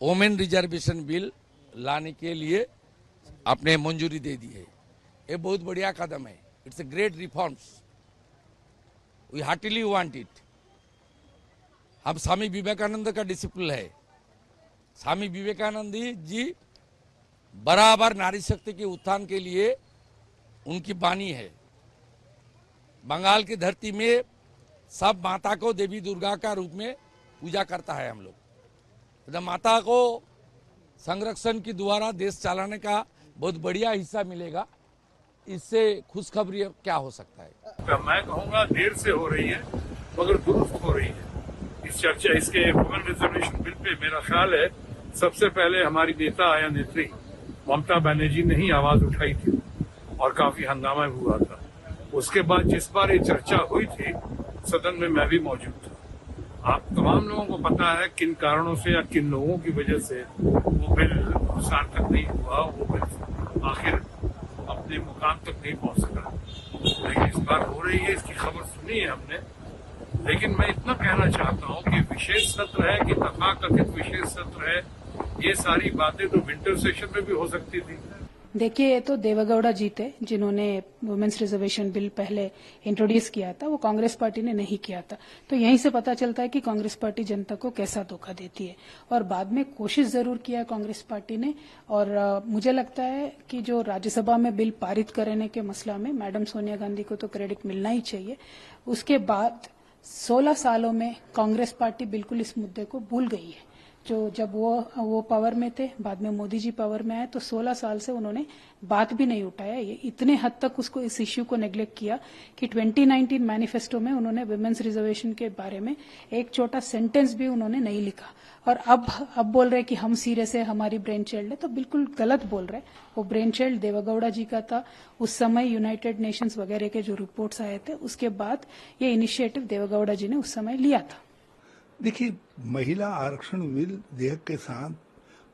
Women reservation bill लाने के लिए आपने मंजूरी दे दी है। ये बहुत बढ़िया कदम है। It's a great reforms, we heartily want it. हम स्वामी विवेकानंद का डिसिप्लिन है। स्वामी विवेकानंद जी बराबर नारी शक्ति के उत्थान के लिए उनकी बानी है। बंगाल की धरती में सब माता को देवी दुर्गा का रूप में पूजा करता है हम लोग। तो माता को संरक्षण के द्वारा देश चलाने का बहुत बढ़िया हिस्सा मिलेगा। इससे खुशखबरी क्या हो सकता है? मैं कहूँगा देर से हो रही है मगर दुरुस्त हो रही है। इस चर्चा इसके वुमेन रिजर्वेशन बिल पे मेरा ख्याल है सबसे पहले हमारी नेता या नेत्री ममता बनर्जी ने ही आवाज उठाई थी और काफी हंगामा हुआ था। उसके बाद जिस बार ये चर्चा हुई थी सदन में मैं भी मौजूद था। आप तमाम लोगों को पता है किन कारणों से या किन लोगों की वजह से वो बिल सार्थक नहीं हुआ, वो बिल आखिर अपने मुकाम तक नहीं पहुंच सका। लेकिन इस बार हो रही है, इसकी खबर सुनी है हमने। लेकिन मैं इतना कहना चाहता हूं कि विशेष सत्र है कि तथाकथित विशेष सत्र है, ये सारी बातें तो विंटर सेशन में भी हो सकती थी। देखिए, ये तो देवेगौड़ा जी थे जिन्होंने वुमेन्स रिजर्वेशन बिल पहले इंट्रोड्यूस किया था, वो कांग्रेस पार्टी ने नहीं किया था। तो यहीं से पता चलता है कि कांग्रेस पार्टी जनता को कैसा धोखा देती है। और बाद में कोशिश जरूर किया है कांग्रेस पार्टी ने। और मुझे लगता है कि जो राज्यसभा में बिल पारित करने के मसला में मैडम सोनिया गांधी को तो क्रेडिट मिलना ही चाहिए। उसके बाद 16 सालों में कांग्रेस पार्टी बिल्कुल इस मुद्दे को भूल गई है। जो जब वो पावर में थे, बाद में मोदी जी पावर में आए, तो 16 साल से उन्होंने बात भी नहीं उठाया। ये इतने हद तक उसको इस इश्यू को नेग्लेक्ट किया कि 2019 मैनिफेस्टो में उन्होंने वुमेन्स रिजर्वेशन के बारे में एक छोटा सेंटेंस भी उन्होंने नहीं लिखा। और अब बोल रहे कि हम सीरियस है, हमारी ब्रेन चाइल्ड है, तो बिल्कुल गलत बोल रहे। वो ब्रेन चाइल्ड देवेगौड़ा जी का था। उस समय यूनाइटेड नेशंस वगैरह के जो रिपोर्ट्स आए थे, उसके बाद ये इनिशिएटिव देवेगौड़ा जी ने उस समय लिया था। देखिए, महिला आरक्षण विधेयक के साथ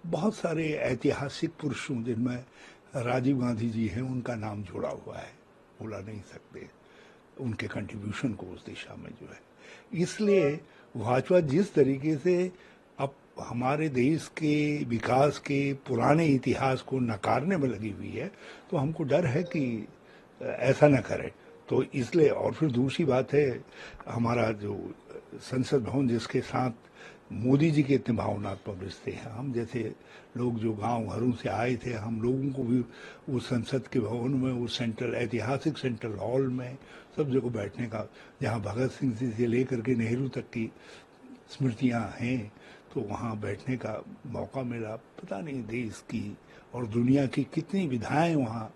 बहुत सारे ऐतिहासिक पुरुषों जिनमें राजीव गांधी जी हैं उनका नाम जुड़ा हुआ है, भुला नहीं सकते उनके कंट्रीब्यूशन को उस दिशा में जो है। इसलिए भाजपा जिस तरीके से अब हमारे देश के विकास के पुराने इतिहास को नकारने में लगी हुई है, तो हमको डर है कि ऐसा न करे। तो इसलिए, और फिर दूसरी बात है, हमारा जो संसद भवन जिसके साथ मोदी जी के इतने भावनात्मक रिश्ते हैं, हम जैसे लोग जो गांव घरों से आए थे, हम लोगों को भी उस संसद के भवन में, उस ऐतिहासिक सेंट्रल हॉल में सब जगह बैठने का, जहां भगत सिंह जी से लेकर के नेहरू तक की स्मृतियां हैं, तो वहां बैठने का मौका मिला। पता नहीं देश की और दुनिया की कितनी विधाएं वहां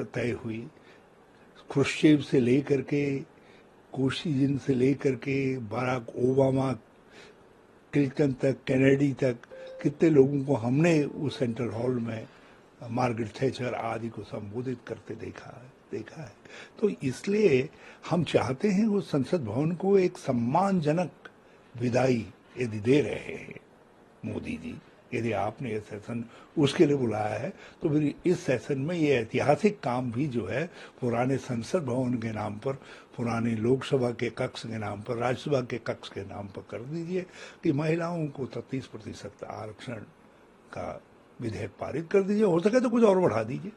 तय हुई। क्रुश्चेव से लेकर के, कोशिजिन से लेकर के, बराक ओबामा, क्लिंटन तक, कैनेडी तक, कितने लोगों को हमने उस सेंट्रल हॉल में मार्गरेट थैचर आदि को संबोधित करते देखा है। तो इसलिए हम चाहते हैं उस संसद भवन को एक सम्मानजनक विदाई यदि दे रहे हैं मोदी जी, यदि आपने ये सेशन उसके लिए बुलाया है, तो फिर इस सेशन में ये ऐतिहासिक काम भी जो है पुराने संसद भवन के नाम पर, पुराने लोकसभा के कक्ष के नाम पर, राज्यसभा के कक्ष के नाम पर कर दीजिए कि महिलाओं को 33% आरक्षण का विधेयक पारित कर दीजिए। हो सके तो कुछ और बढ़ा दीजिए।